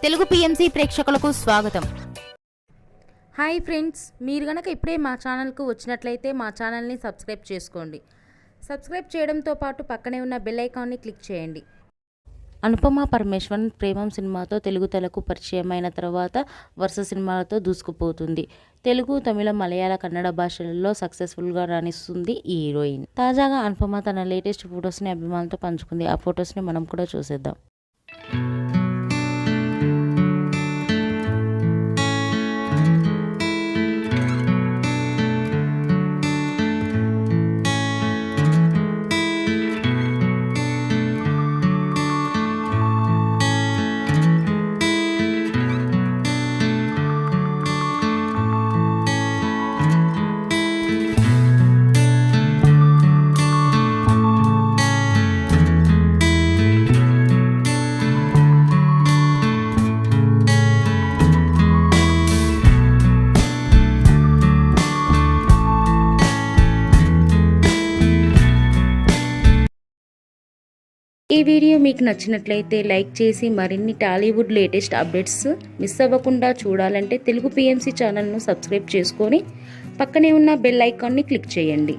Telugu PMC ప్రేక్షకులకు స్వాగతం. Hi friends, మీరు గనక ఇప్పుడే మా ఛానల్కు వచ్చినట్లయితే మా ఛానల్ని సబ్స్క్రైబ్ చేసుకోండి. సబ్స్క్రైబ్ చేయడంతో పాటు పక్కనే ఉన్న బెల్ ఐకాన్ని క్లిక్ చేయండి. అనుపమ పరమేశ్వరన్ ప్రేమం సినిమాతో తెలుగు తెరకు పరిచయమైన తర్వాత వరుస సినిమాలతో దూసుకుపోతుంది. తెలుగు, తమిళ, మలయాళ, కన్నడ భాషలలో సక్సెస్ఫుల్గా రాణిస్తుంది ఈ హీరోయిన్. తాజాగా అనుపమ తన లేటెస్ట్ ఫొటోస్ని అభిమానులతో పంచుకుంది. ఆ ఫొటోస్ని మనం కూడా చూసేద్దాం. ఈ వీడియో మీకు నచ్చినట్లయితే లైక్ చేసి మరిన్ని టాలీవుడ్ లేటెస్ట్ అప్డేట్స్ మిస్ అవ్వకుండా చూడాలంటే తెలుగు పిఎంసి ఛానల్ను సబ్స్క్రైబ్ చేసుకొని పక్కనే ఉన్న బెల్ ఐకాన్ని క్లిక్ చేయండి.